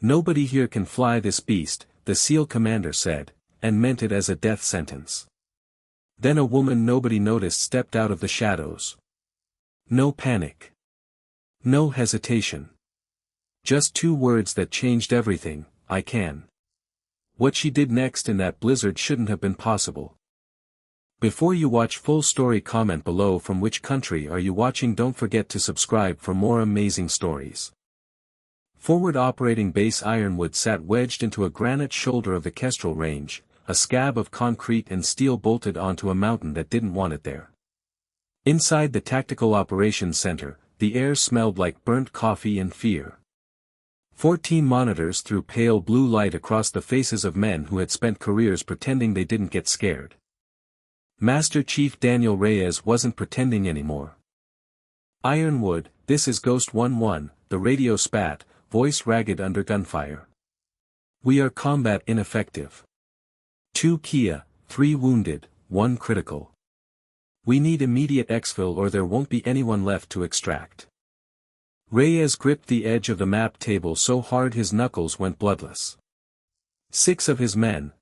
Nobody here can fly this beast, the SEAL commander said, and meant it as a death sentence. Then a woman nobody noticed stepped out of the shadows. No panic. No hesitation. Just 2 words that changed everything: I can. What she did next in that blizzard shouldn't have been possible. Before you watch full story, comment below from which country are you watching. Don't forget to subscribe for more amazing stories. Forward Operating Base Ironwood sat wedged into a granite shoulder of the Kestrel Range, a scab of concrete and steel bolted onto a mountain that didn't want it there. Inside the Tactical Operations Center, the air smelled like burnt coffee and fear. 14 monitors threw pale blue light across the faces of men who had spent careers pretending they didn't get scared. Master Chief Daniel Reyes wasn't pretending anymore. Ironwood, this is Ghost 1-1, the radio spat, voice ragged under gunfire. We are combat ineffective. 2 Kia, 3 wounded, 1 critical. We need immediate exfil or there won't be anyone left to extract. Reyes gripped the edge of the map table so hard his knuckles went bloodless. 6 of his men,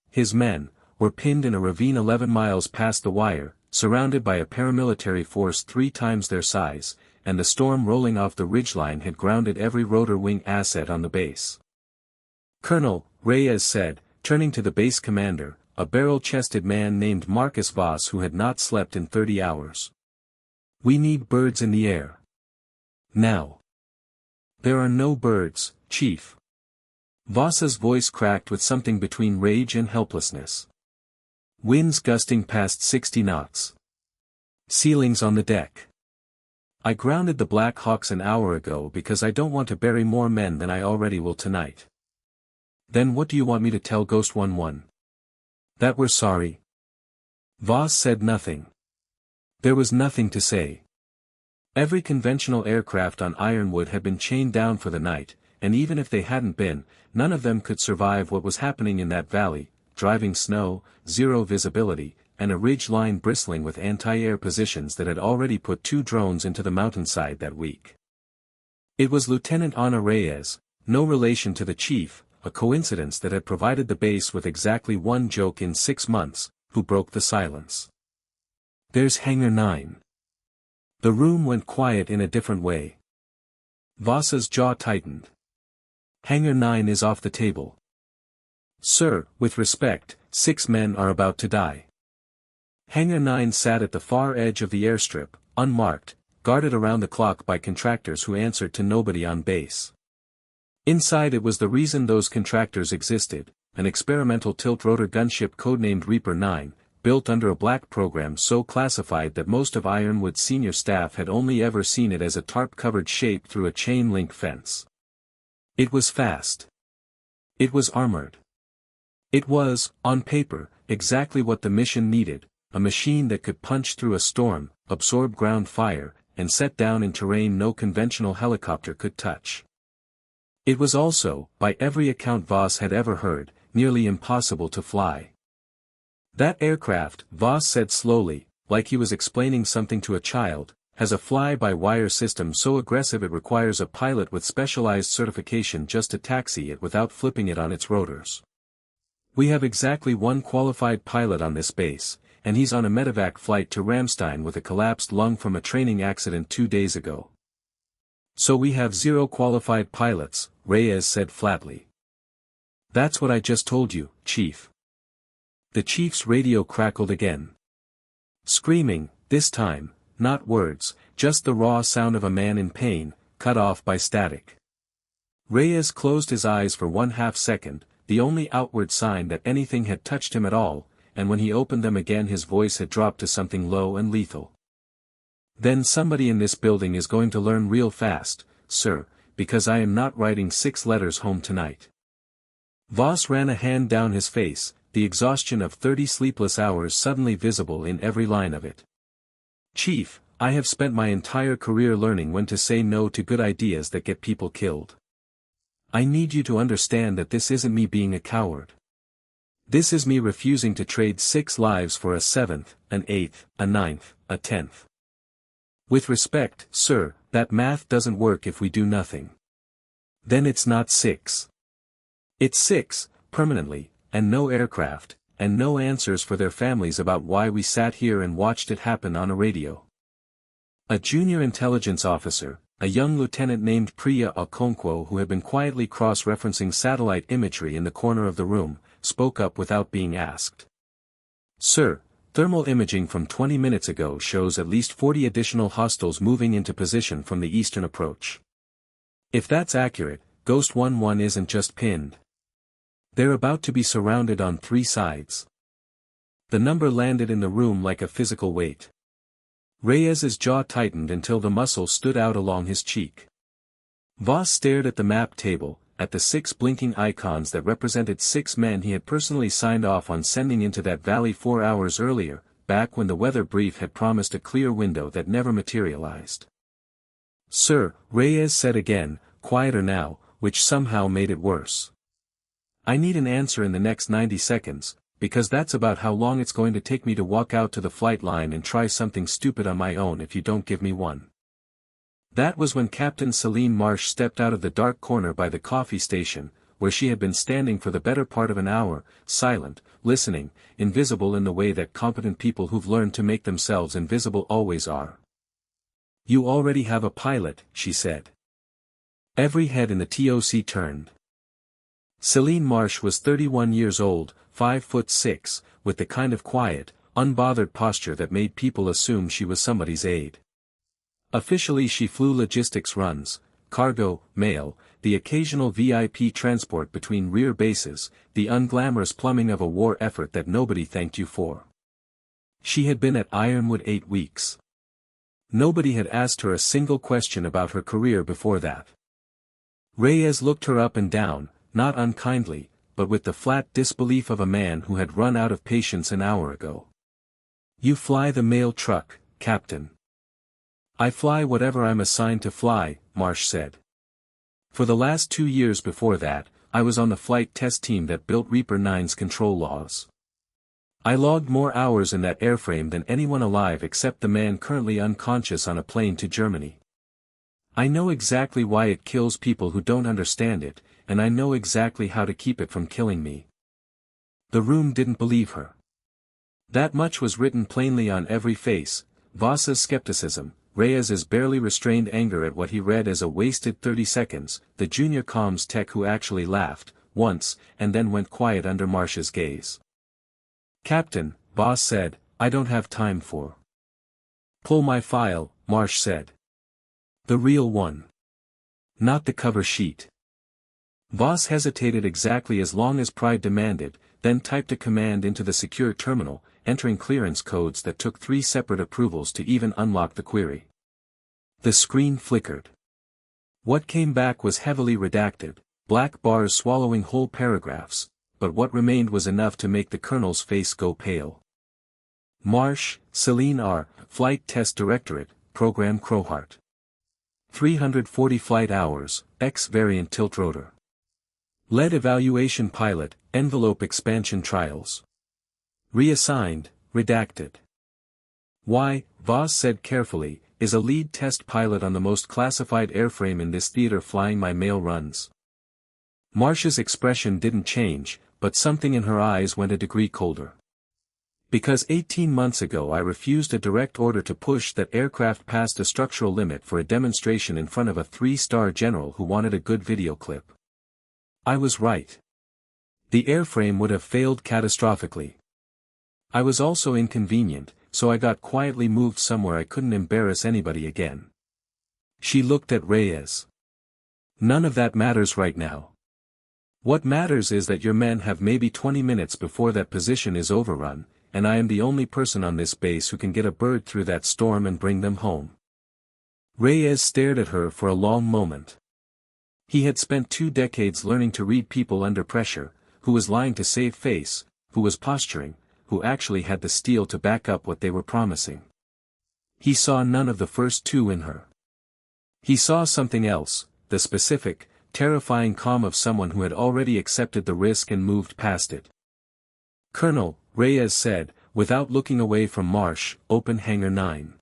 were pinned in a ravine 11 miles past the wire, surrounded by a paramilitary force 3 times their size, and the storm rolling off the ridgeline had grounded every rotor wing asset on the base. Colonel, Reyes said, turning to the base commander, a barrel-chested man named Marcus Voss who had not slept in 30 hours. We need birds in the air. Now. There are no birds, Chief. Voss's voice cracked with something between rage and helplessness. Winds gusting past 60 knots. Ceilings on the deck. I grounded the Black Hawks an hour ago because I don't want to bury more men than I already will tonight. Then what do you want me to tell Ghost 1-1? That we're sorry? Voss said nothing. There was nothing to say. Every conventional aircraft on Ironwood had been chained down for the night, and even if they hadn't been, none of them could survive what was happening in that valley: driving snow, 0 visibility, and a ridge line bristling with anti-air positions that had already put 2 drones into the mountainside that week. It was Lieutenant Ana Reyes, no relation to the chief, a coincidence that had provided the base with exactly 1 joke in 6 months, who broke the silence. There's Hangar 9. The room went quiet in a different way. Voss's jaw tightened. Hangar 9 is off the table. Sir, with respect, 6 men are about to die. Hangar 9 sat at the far edge of the airstrip, unmarked, guarded around the clock by contractors who answered to nobody on base. Inside it was the reason those contractors existed, an experimental tilt-rotor gunship codenamed Reaper 9, built under a black program so classified that most of Ironwood's senior staff had only ever seen it as a tarp-covered shape through a chain-link fence. It was fast. It was armored. It was, on paper, exactly what the mission needed, a machine that could punch through a storm, absorb ground fire, and set down in terrain no conventional helicopter could touch. It was also, by every account Voss had ever heard, nearly impossible to fly. That aircraft, Voss said slowly, like he was explaining something to a child, has a fly-by-wire system so aggressive it requires a pilot with specialized certification just to taxi it without flipping it on its rotors. We have exactly 1 qualified pilot on this base, and he's on a medevac flight to Ramstein with a collapsed lung from a training accident 2 days ago. So we have 0 qualified pilots, Reyes said flatly. That's what I just told you, Chief. The chief's radio crackled again. Screaming, this time, not words, just the raw sound of a man in pain, cut off by static. Reyes closed his eyes for 1/2 second, the only outward sign that anything had touched him at all, and when he opened them again his voice had dropped to something low and lethal. Then somebody in this building is going to learn real fast, sir, because I am not writing 6 letters home tonight. Voss ran a hand down his face, the exhaustion of 30 sleepless hours suddenly visible in every line of it. Chief, I have spent my entire career learning when to say no to good ideas that get people killed. I need you to understand that this isn't me being a coward. This is me refusing to trade 6 lives for a 7th, an 8th, a 9th, a 10th. With respect, sir, that math doesn't work if we do nothing. Then it's not 6. It's 6, permanently, and no aircraft, and no answers for their families about why we sat here and watched it happen on a radio. A junior intelligence officer, a young lieutenant named Priya Okonkwo who had been quietly cross-referencing satellite imagery in the corner of the room, spoke up without being asked. "Sir, thermal imaging from 20 minutes ago shows at least 40 additional hostiles moving into position from the eastern approach. If that's accurate, Ghost 11 isn't just pinned. They're about to be surrounded on 3 sides." The number landed in the room like a physical weight. Reyes's jaw tightened until the muscle stood out along his cheek. Voss stared at the map table, at the 6 blinking icons that represented 6 men he had personally signed off on sending into that valley 4 hours earlier, back when the weather brief had promised a clear window that never materialized. "Sir," Reyes said again, quieter now, which somehow made it worse. "I need an answer in the next 90 seconds, because that's about how long it's going to take me to walk out to the flight line and try something stupid on my own if you don't give me one." That was when Captain Celine Marsh stepped out of the dark corner by the coffee station, where she had been standing for the better part of an hour, silent, listening, invisible in the way that competent people who've learned to make themselves invisible always are. "You already have a pilot," she said. Every head in the TOC turned. Celine Marsh was 31 years old, 5'6", with the kind of quiet, unbothered posture that made people assume she was somebody's aide. Officially she flew logistics runs, cargo, mail, the occasional VIP transport between rear bases, the unglamorous plumbing of a war effort that nobody thanked you for. She had been at Ironwood 8 weeks. Nobody had asked her a single question about her career before that. Reyes looked her up and down, not unkindly, but with the flat disbelief of a man who had run out of patience an hour ago. "You fly the mail truck, Captain." "I fly whatever I'm assigned to fly," Marsh said. "For the last 2 years before that, I was on the flight test team that built Reaper 9's control laws. I logged more hours in that airframe than anyone alive except the man currently unconscious on a plane to Germany. I know exactly why it kills people who don't understand it, and I know exactly how to keep it from killing me." The room didn't believe her. That much was written plainly on every face: Voss's skepticism, Reyes's barely restrained anger at what he read as a wasted 30 seconds, the junior comms tech who actually laughed, once, and then went quiet under Marsh's gaze. "Captain," Voss said, "I don't have time for." "Pull my file," Marsh said. "The real one. Not the cover sheet." Voss hesitated exactly as long as pride demanded, then typed a command into the secure terminal, entering clearance codes that took 3 separate approvals to even unlock the query. The screen flickered. What came back was heavily redacted, black bars swallowing whole paragraphs, but what remained was enough to make the colonel's face go pale. "Marsh, Celine R., Flight Test Directorate, Program Crowheart. 340 flight hours, X variant tiltrotor. Lead evaluation pilot, envelope expansion trials. Reassigned, redacted. Why, Voss said carefully, is a lead test pilot on the most classified airframe in this theater flying my mail runs?" Marsh's expression didn't change, but something in her eyes went a degree colder. "Because 18 months ago I refused a direct order to push that aircraft past a structural limit for a demonstration in front of a 3-star general who wanted a good video clip. I was right. The airframe would have failed catastrophically. I was also inconvenient, so I got quietly moved somewhere I couldn't embarrass anybody again." She looked at Reyes. "None of that matters right now. What matters is that your men have maybe 20 minutes before that position is overrun, and I am the only person on this base who can get a bird through that storm and bring them home." Reyes stared at her for a long moment. He had spent 2 decades learning to read people under pressure, who was lying to save face, who was posturing, who actually had the steel to back up what they were promising. He saw none of the first 2 in her. He saw something else, the specific, terrifying calm of someone who had already accepted the risk and moved past it. "Colonel," Reyes said, without looking away from Marsh, "open hangar 9.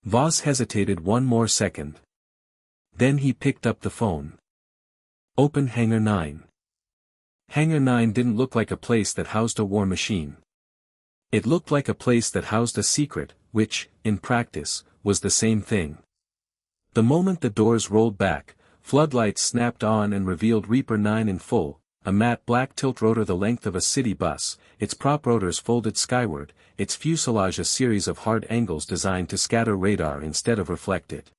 Voss hesitated one more second. Then he picked up the phone. "Open hangar 9. Hangar 9 didn't look like a place that housed a war machine. It looked like a place that housed a secret, which, in practice, was the same thing. The moment the doors rolled back, floodlights snapped on and revealed Reaper 9 in full, a matte black tilt rotor the length of a city bus, its prop rotors folded skyward, its fuselage a series of hard angles designed to scatter radar instead of reflect it.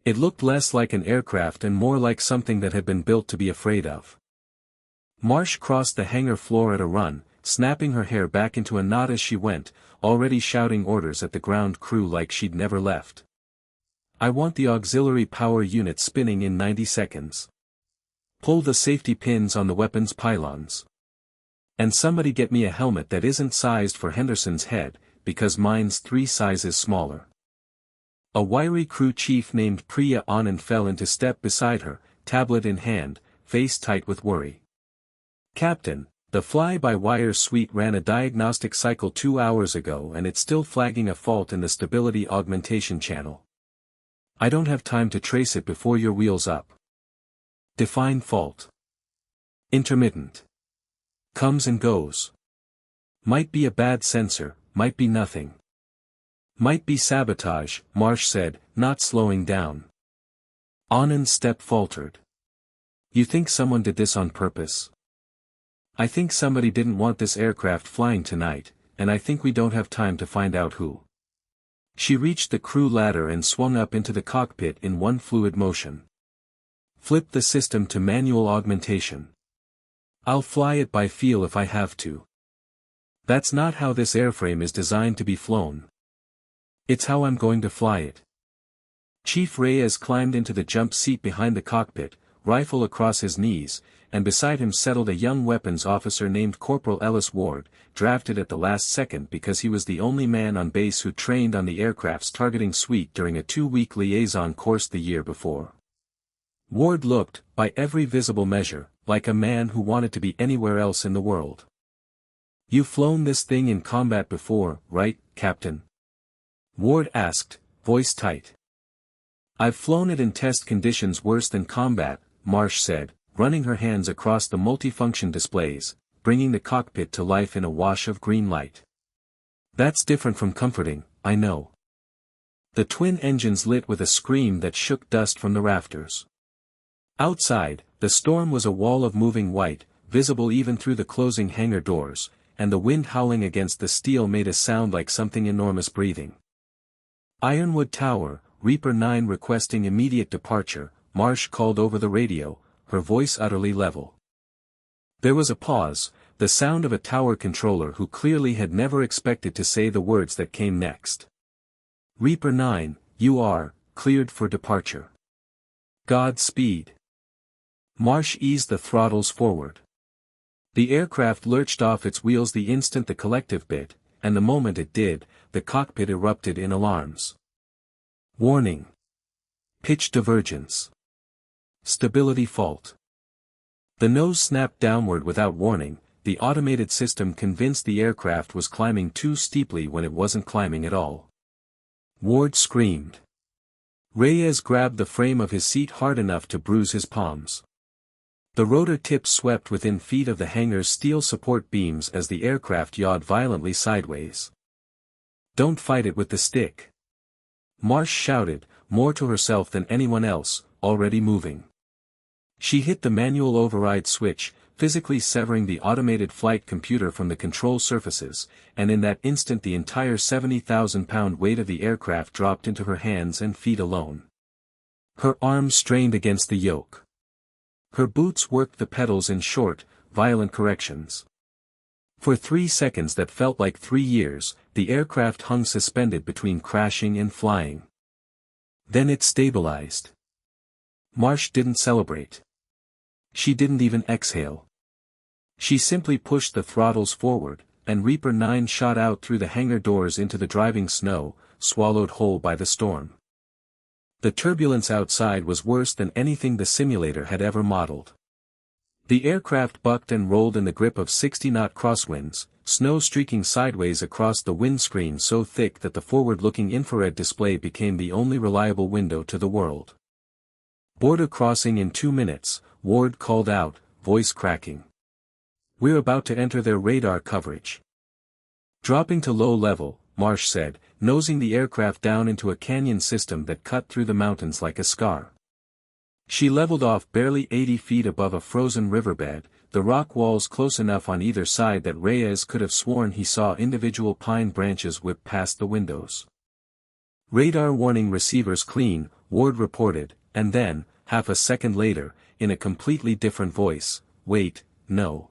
It looked less like an aircraft and more like something that had been built to be afraid of. Marsh crossed the hangar floor at a run, snapping her hair back into a knot as she went, already shouting orders at the ground crew like she'd never left. I want the auxiliary power unit spinning in 90 seconds. Pull the safety pins on the weapons pylons. And somebody get me a helmet that isn't sized for Henderson's head, because mine's 3 sizes smaller. A wiry crew chief named Priya Anand fell into step beside her, tablet in hand, face tight with worry. Captain, the fly-by-wire suite ran a diagnostic cycle 2 hours ago and it's still flagging a fault in the stability augmentation channel. I don't have time to trace it before your wheel's up. Define fault. Intermittent. Comes and goes. Might be a bad sensor, might be nothing. Might be sabotage, Marsh said, not slowing down. Anand's step faltered. You think someone did this on purpose? I think somebody didn't want this aircraft flying tonight, and I think we don't have time to find out who. She reached the crew ladder and swung up into the cockpit in one fluid motion. Flip the system to manual augmentation. I'll fly it by feel if I have to. That's not how this airframe is designed to be flown. It's how I'm going to fly it. Chief Reyes climbed into the jump seat behind the cockpit, rifle across his knees, and beside him settled a young weapons officer named Corporal Ellis Ward, drafted at the last second because he was the only man on base who trained on the aircraft's targeting suite during a 2-week liaison course the year before. Ward looked, by every visible measure, like a man who wanted to be anywhere else in the world. You've flown this thing in combat before, right, Captain? Ward asked, voice tight. I've flown it in test conditions worse than combat, Marsh said, running her hands across the multifunction displays, bringing the cockpit to life in a wash of green light. That's different from comforting, I know. The twin engines lit with a scream that shook dust from the rafters. Outside, the storm was a wall of moving white, visible even through the closing hangar doors, and the wind howling against the steel made a sound like something enormous breathing. Ironwood Tower, Reaper 9 requesting immediate departure, Marsh called over the radio, her voice utterly level. There was a pause, the sound of a tower controller who clearly had never expected to say the words that came next. Reaper 9, you are cleared for departure. Godspeed. Marsh eased the throttles forward. The aircraft lurched off its wheels the instant the collective bit, and the moment it did, the cockpit erupted in alarms. Warning. Pitch divergence. Stability fault. The nose snapped downward without warning, the automated system convinced the aircraft was climbing too steeply when it wasn't climbing at all. Ward screamed. Reyes grabbed the frame of his seat hard enough to bruise his palms. The rotor tips swept within feet of the hangar's steel support beams as the aircraft yawed violently sideways. Don't fight it with the stick. Marsh shouted, more to herself than anyone else, already moving. She hit the manual override switch, physically severing the automated flight computer from the control surfaces, and in that instant the entire 70,000-pound weight of the aircraft dropped into her hands and feet alone. Her arms strained against the yoke. Her boots worked the pedals in short, violent corrections. For 3 seconds that felt like 3 years, the aircraft hung suspended between crashing and flying. Then it stabilized. Marsh didn't celebrate. She didn't even exhale. She simply pushed the throttles forward, and Reaper 9 shot out through the hangar doors into the driving snow, swallowed whole by the storm. The turbulence outside was worse than anything the simulator had ever modeled. The aircraft bucked and rolled in the grip of 60-knot crosswinds, snow streaking sideways across the windscreen so thick that the forward-looking infrared display became the only reliable window to the world. Border crossing in 2 minutes, Ward called out, voice cracking. We're about to enter their radar coverage. Dropping to low level, Marsh said, nosing the aircraft down into a canyon system that cut through the mountains like a scar. She leveled off barely 80 feet above a frozen riverbed, the rock walls close enough on either side that Reyes could have sworn he saw individual pine branches whip past the windows. Radar warning receivers clean, Ward reported, and then, half a second later, in a completely different voice, wait, no.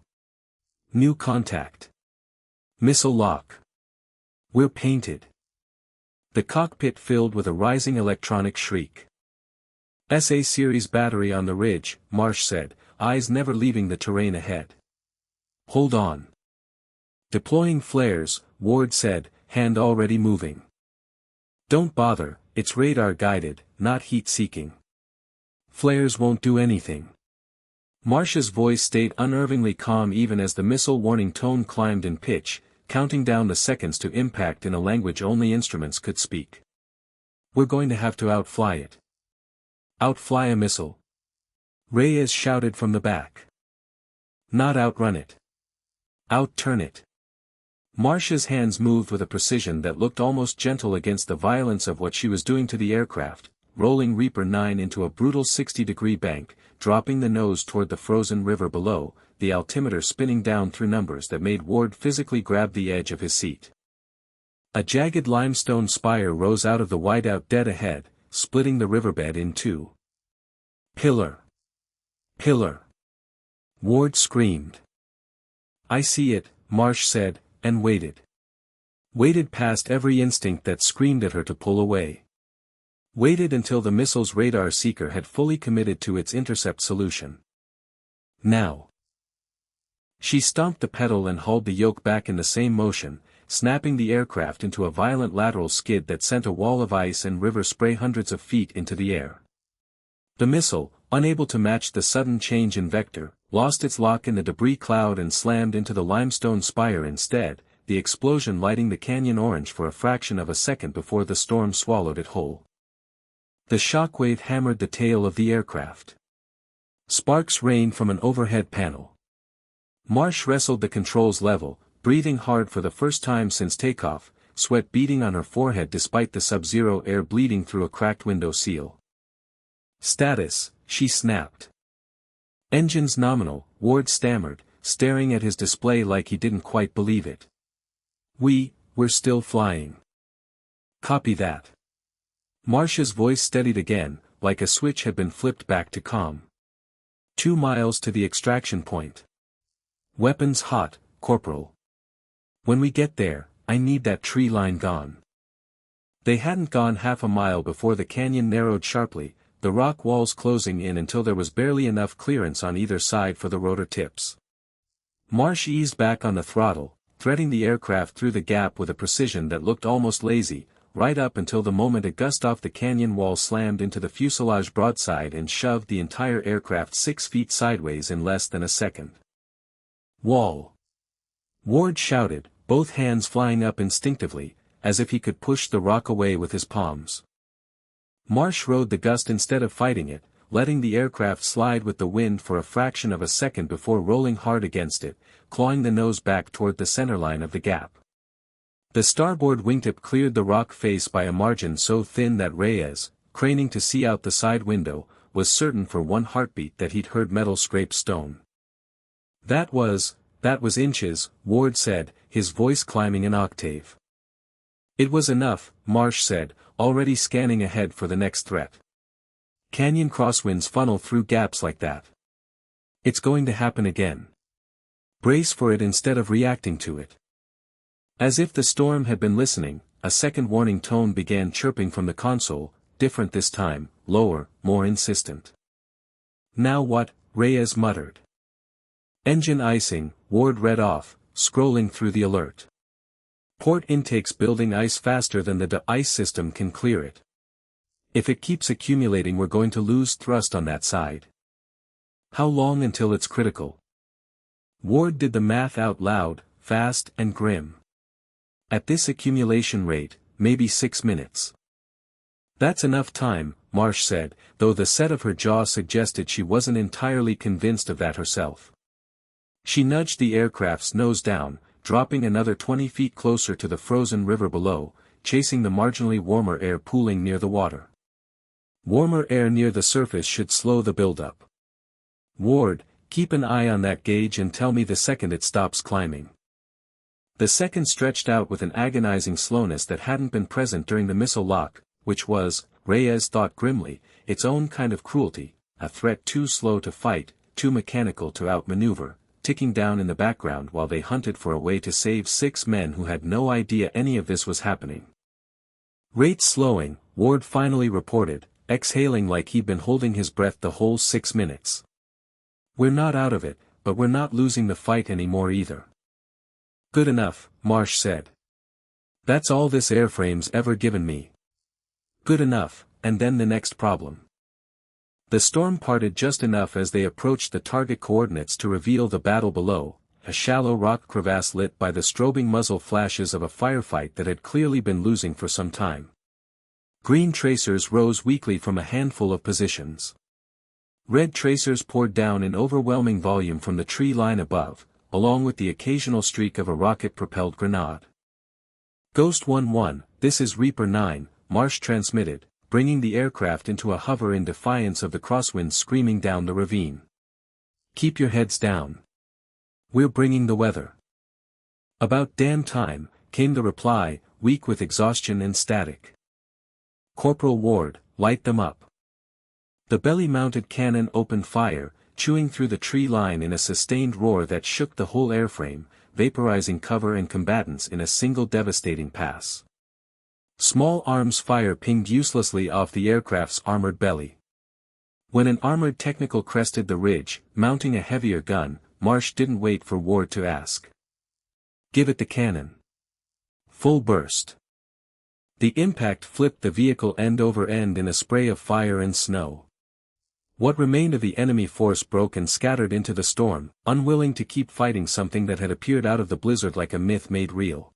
New contact. Missile lock. We're painted. The cockpit filled with a rising electronic shriek. SA series battery on the ridge, Marsh said, eyes never leaving the terrain ahead. Hold on. Deploying flares, Ward said, hand already moving. Don't bother, it's radar guided, not heat seeking. Flares won't do anything. Marsh's voice stayed unnervingly calm even as the missile warning tone climbed in pitch, counting down the seconds to impact in a language only instruments could speak. We're going to have to outfly it. Outfly a missile? Reyes shouted from the back. Not outrun it. Outturn it. Marsh's hands moved with a precision that looked almost gentle against the violence of what she was doing to the aircraft, rolling Reaper 9 into a brutal 60-degree bank, dropping the nose toward the frozen river below, the altimeter spinning down through numbers that made Ward physically grab the edge of his seat. A jagged limestone spire rose out of the whiteout dead ahead, splitting the riverbed in two. Pillar! Pillar! Ward screamed. I see it, Marsh said, and waited. Waited past every instinct that screamed at her to pull away. Waited until the missile's radar seeker had fully committed to its intercept solution. Now. She stomped the pedal and hauled the yoke back in the same motion, snapping the aircraft into a violent lateral skid that sent a wall of ice and river spray hundreds of feet into the air. The missile, unable to match the sudden change in vector, lost its lock in the debris cloud and slammed into the limestone spire instead, the explosion lighting the canyon orange for a fraction of a second before the storm swallowed it whole. The shockwave hammered the tail of the aircraft. Sparks rained from an overhead panel. Marsh wrestled the controls level, breathing hard for the first time since takeoff, sweat beading on her forehead despite the sub-zero air bleeding through a cracked window seal. Status, she snapped. Engines nominal, Ward stammered, staring at his display like he didn't quite believe it. We're still flying. Copy that. Marsh's voice steadied again, like a switch had been flipped back to calm. 2 miles to the extraction point. Weapons hot, Corporal. When we get there, I need that tree line gone. They hadn't gone half a mile before the canyon narrowed sharply, the rock walls closing in until there was barely enough clearance on either side for the rotor tips. Marsh eased back on the throttle, threading the aircraft through the gap with a precision that looked almost lazy, right up until the moment a gust off the canyon wall slammed into the fuselage broadside and shoved the entire aircraft 6 feet sideways in less than a second. Wall! Ward shouted, both hands flying up instinctively, as if he could push the rock away with his palms. Marsh rode the gust instead of fighting it, letting the aircraft slide with the wind for a fraction of a second before rolling hard against it, clawing the nose back toward the centerline of the gap. The starboard wingtip cleared the rock face by a margin so thin that Reyes, craning to see out the side window, was certain for one heartbeat that he'd heard metal scrape stone. That was inches, Ward said, his voice climbing an octave. It was enough, Marsh said, already scanning ahead for the next threat. Canyon crosswinds funnel through gaps like that. It's going to happen again. Brace for it instead of reacting to it. As if the storm had been listening, a second warning tone began chirping from the console, different this time, lower, more insistent. Now what? Reyes muttered. Engine icing, Ward read off, scrolling through the alert. Port intakes building ice faster than the ice system can clear it. If it keeps accumulating, we're going to lose thrust on that side. How long until it's critical? Ward did the math out loud, fast and grim. At this accumulation rate, maybe 6 minutes. That's enough time, Marsh said, though the set of her jaw suggested she wasn't entirely convinced of that herself. She nudged the aircraft's nose down, dropping another 20 feet closer to the frozen river below, chasing the marginally warmer air pooling near the water. Warmer air near the surface should slow the buildup. Ward, keep an eye on that gauge and tell me the second it stops climbing. The second stretched out with an agonizing slowness that hadn't been present during the missile lock, which was, Reyes thought grimly, its own kind of cruelty, a threat too slow to fight, too mechanical to outmaneuver, ticking down in the background while they hunted for a way to save 6 men who had no idea any of this was happening. Rate slowing, Ward finally reported, exhaling like he'd been holding his breath the whole 6 minutes. We're not out of it, but we're not losing the fight anymore either. Good enough, Marsh said. That's all this airframe's ever given me. Good enough, and then the next problem. The storm parted just enough as they approached the target coordinates to reveal the battle below, a shallow rock crevasse lit by the strobing muzzle flashes of a firefight that had clearly been losing for some time. Green tracers rose weakly from a handful of positions. Red tracers poured down in overwhelming volume from the tree line above, along with the occasional streak of a rocket-propelled grenade. Ghost 1-1, this is Reaper 9, Marsh transmitted, bringing the aircraft into a hover in defiance of the crosswinds screaming down the ravine. Keep your heads down. We're bringing the weather. About damn time, came the reply, weak with exhaustion and static. Corporal Ward, light them up. The belly-mounted cannon opened fire, chewing through the tree line in a sustained roar that shook the whole airframe, vaporizing cover and combatants in a single devastating pass. Small arms fire pinged uselessly off the aircraft's armored belly. When an armored technical crested the ridge, mounting a heavier gun, Marsh didn't wait for Ward to ask. Give it the cannon. Full burst. The impact flipped the vehicle end over end in a spray of fire and snow. What remained of the enemy force broke and scattered into the storm, unwilling to keep fighting something that had appeared out of the blizzard like a myth made real.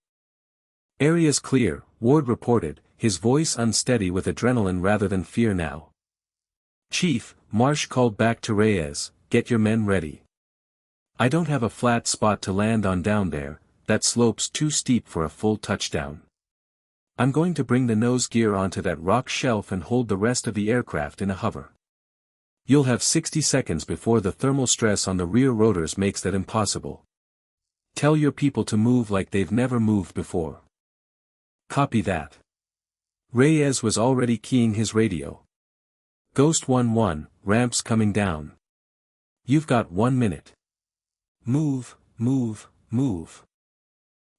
Area's clear, Ward reported, his voice unsteady with adrenaline rather than fear now. Chief, Marsh called back to Reyes, get your men ready. I don't have a flat spot to land on down there, that slope's too steep for a full touchdown. I'm going to bring the nose gear onto that rock shelf and hold the rest of the aircraft in a hover. You'll have 60 seconds before the thermal stress on the rear rotors makes that impossible. Tell your people to move like they've never moved before. Copy that. Reyes was already keying his radio. Ghost 1-1, ramps coming down. You've got 1 minute. Move, move, move.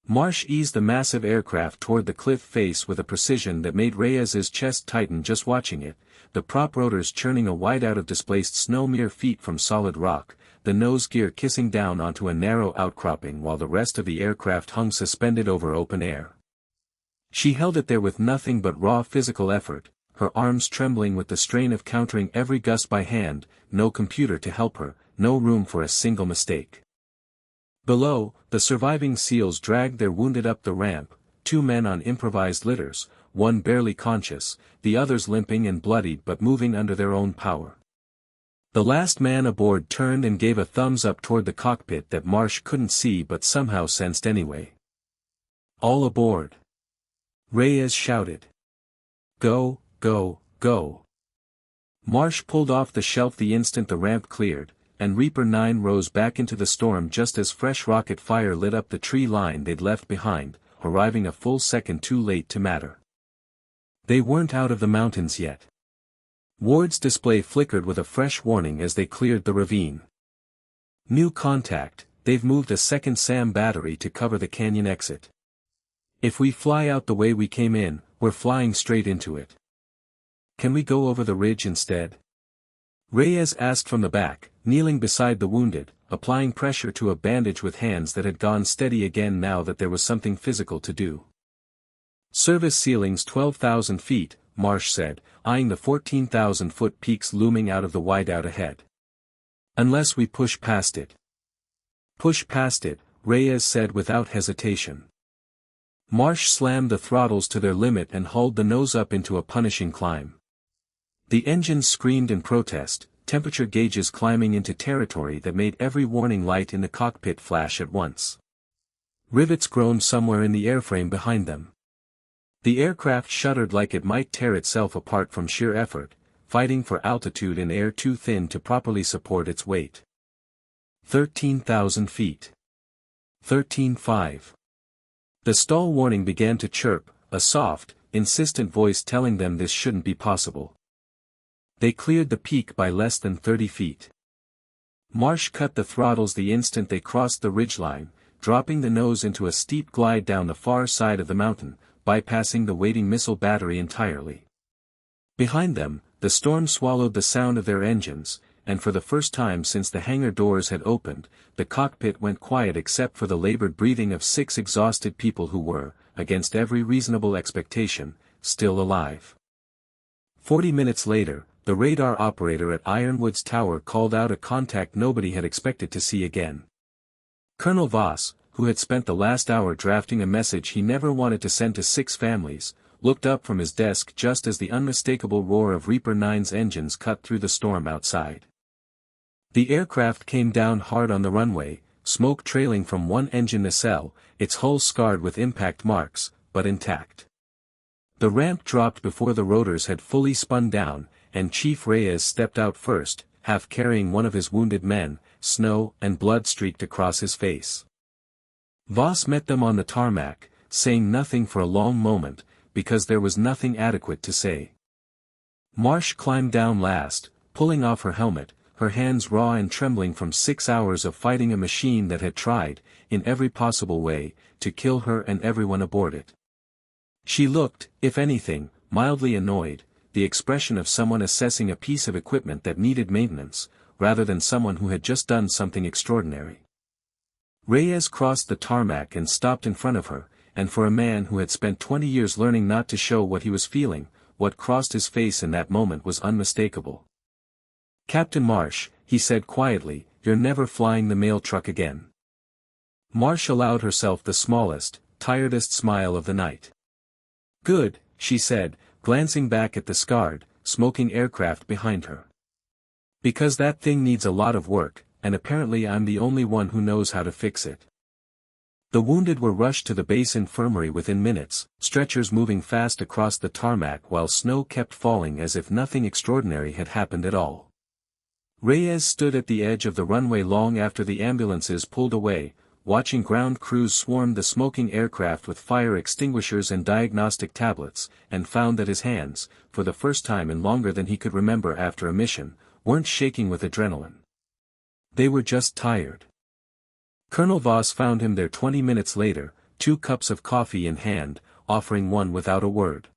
Marsh eased the massive aircraft toward the cliff face with a precision that made Reyes's chest tighten just watching it, the prop rotors churning a whiteout of displaced snow mere feet from solid rock, the nose gear kissing down onto a narrow outcropping while the rest of the aircraft hung suspended over open air. She held it there with nothing but raw physical effort, her arms trembling with the strain of countering every gust by hand, no computer to help her, no room for a single mistake. Below, the surviving SEALs dragged their wounded up the ramp, 2 men on improvised litters, one barely conscious, the others limping and bloodied but moving under their own power. The last man aboard turned and gave a thumbs up toward the cockpit that Marsh couldn't see but somehow sensed anyway. All aboard. Reyes shouted. Go, go, go. Marsh pulled off the shelf the instant the ramp cleared, and Reaper 9 rose back into the storm just as fresh rocket fire lit up the tree line they'd left behind, arriving a full second too late to matter. They weren't out of the mountains yet. Ward's display flickered with a fresh warning as they cleared the ravine. New contact, they've moved a second SAM battery to cover the canyon exit. If we fly out the way we came in, we're flying straight into it. Can we go over the ridge instead? Reyes asked from the back, kneeling beside the wounded, applying pressure to a bandage with hands that had gone steady again now that there was something physical to do. Service ceilings 12,000 feet, Marsh said, eyeing the 14,000-foot peaks looming out of the whiteout ahead. Unless we push past it. Push past it, Reyes said without hesitation. Marsh slammed the throttles to their limit and hauled the nose up into a punishing climb. The engines screamed in protest, temperature gauges climbing into territory that made every warning light in the cockpit flash at once. Rivets groaned somewhere in the airframe behind them. The aircraft shuddered like it might tear itself apart from sheer effort, fighting for altitude in air too thin to properly support its weight. 13,000 feet. 13,500. The stall warning began to chirp, a soft, insistent voice telling them this shouldn't be possible. They cleared the peak by less than 30 feet. Marsh cut the throttles the instant they crossed the ridgeline, dropping the nose into a steep glide down the far side of the mountain, bypassing the waiting missile battery entirely. Behind them, the storm swallowed the sound of their engines, and for the first time since the hangar doors had opened, the cockpit went quiet except for the labored breathing of 6 exhausted people who were, against every reasonable expectation, still alive. 40 minutes later, the radar operator at Ironwood's tower called out a contact nobody had expected to see again. Colonel Voss, who had spent the last hour drafting a message he never wanted to send to 6 families, looked up from his desk just as the unmistakable roar of Reaper 9's engines cut through the storm outside. The aircraft came down hard on the runway, smoke trailing from one engine nacelle, its hull scarred with impact marks, but intact. The ramp dropped before the rotors had fully spun down, and Chief Reyes stepped out first, half carrying one of his wounded men, snow and blood streaked across his face. Voss met them on the tarmac, saying nothing for a long moment, because there was nothing adequate to say. Marsh climbed down last, pulling off her helmet, her hands raw and trembling from 6 hours of fighting a machine that had tried, in every possible way, to kill her and everyone aboard it. She looked, if anything, mildly annoyed, the expression of someone assessing a piece of equipment that needed maintenance, rather than someone who had just done something extraordinary. Reyes crossed the tarmac and stopped in front of her, and for a man who had spent 20 years learning not to show what he was feeling, what crossed his face in that moment was unmistakable. "Captain Marsh," he said quietly, "you're never flying the mail truck again." Marsh allowed herself the smallest, tiredest smile of the night. "Good," she said, glancing back at the scarred, smoking aircraft behind her. "Because that thing needs a lot of work, and apparently I'm the only one who knows how to fix it." The wounded were rushed to the base infirmary within minutes, stretchers moving fast across the tarmac while snow kept falling as if nothing extraordinary had happened at all. Reyes stood at the edge of the runway long after the ambulances pulled away, watching ground crews swarm the smoking aircraft with fire extinguishers and diagnostic tablets, and found that his hands, for the first time in longer than he could remember after a mission, weren't shaking with adrenaline. They were just tired. Colonel Voss found him there 20 minutes later, 2 cups of coffee in hand, offering one without a word.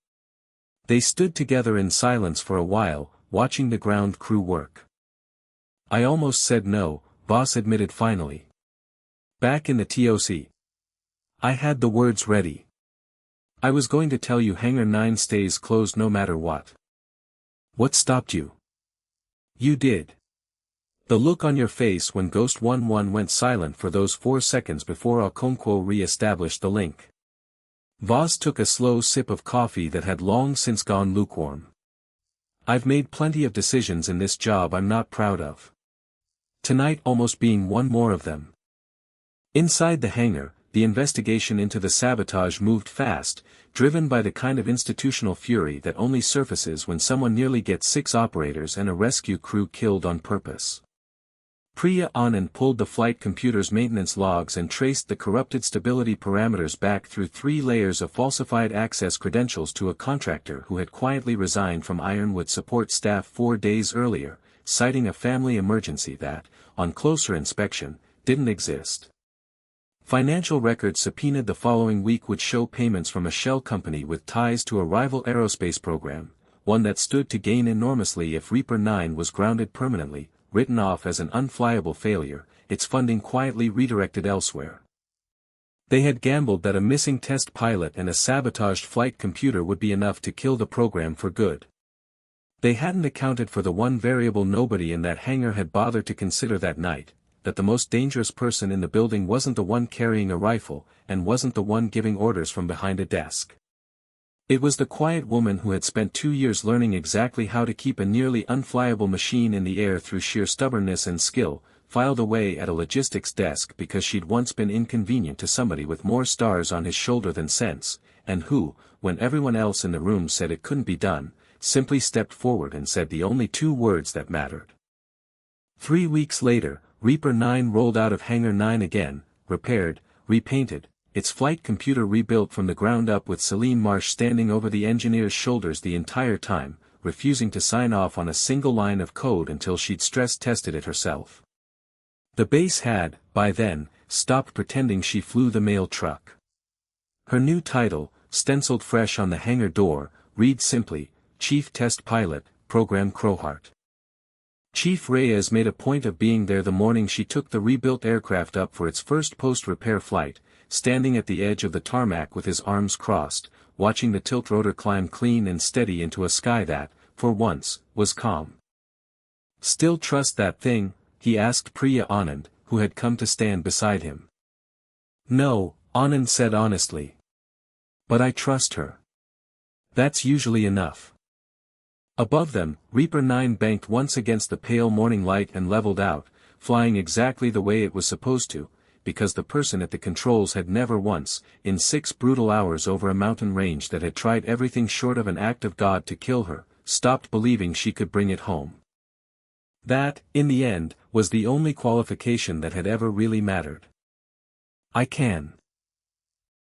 They stood together in silence for a while, watching the ground crew work. "I almost said no," Voss admitted finally. "Back in the TOC. I had the words ready. I was going to tell you Hangar 9 stays closed no matter what." "What stopped you?" "You did. The look on your face when Ghost 11 went silent for those 4 seconds before Okonkwo re-established the link." Voss took a slow sip of coffee that had long since gone lukewarm. "I've made plenty of decisions in this job I'm not proud of. Tonight almost being one more of them." Inside the hangar, the investigation into the sabotage moved fast, driven by the kind of institutional fury that only surfaces when someone nearly gets 6 operators and a rescue crew killed on purpose. Priya Anand pulled the flight computer's maintenance logs and traced the corrupted stability parameters back through 3 layers of falsified access credentials to a contractor who had quietly resigned from Ironwood support staff 4 days earlier, citing a family emergency that, on closer inspection, didn't exist. Financial records subpoenaed the following week would show payments from a shell company with ties to a rival aerospace program, one that stood to gain enormously if Reaper 9 was grounded permanently, written off as an unflyable failure, its funding quietly redirected elsewhere. They had gambled that a missing test pilot and a sabotaged flight computer would be enough to kill the program for good. They hadn't accounted for the one variable nobody in that hangar had bothered to consider that night, that the most dangerous person in the building wasn't the one carrying a rifle, and wasn't the one giving orders from behind a desk. It was the quiet woman who had spent 2 years learning exactly how to keep a nearly unflyable machine in the air through sheer stubbornness and skill, filed away at a logistics desk because she'd once been inconvenient to somebody with more stars on his shoulder than sense, and who, when everyone else in the room said it couldn't be done, simply stepped forward and said the only 2 words that mattered. 3 weeks later, Reaper 9 rolled out of Hangar 9 again, repaired, repainted, its flight computer rebuilt from the ground up with Celine Marsh standing over the engineer's shoulders the entire time, refusing to sign off on a single line of code until she'd stress-tested it herself. The base had, by then, stopped pretending she flew the mail truck. Her new title, stenciled fresh on the hangar door, read simply, Chief Test Pilot, Program Crowheart. Chief Reyes made a point of being there the morning she took the rebuilt aircraft up for its first post-repair flight, standing at the edge of the tarmac with his arms crossed, watching the tiltrotor climb clean and steady into a sky that, for once, was calm. "Still trust that thing?" he asked Priya Anand, who had come to stand beside him. "No," Anand said honestly. "But I trust her. That's usually enough." Above them, Reaper 9 banked once against the pale morning light and leveled out, flying exactly the way it was supposed to, because the person at the controls had never once, in 6 brutal hours over a mountain range that had tried everything short of an act of God to kill her, stopped believing she could bring it home. That, in the end, was the only qualification that had ever really mattered. "I can."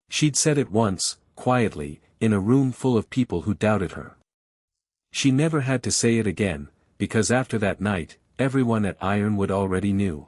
She'd said it once, quietly, in a room full of people who doubted her. She never had to say it again, because after that night, everyone at Ironwood already knew.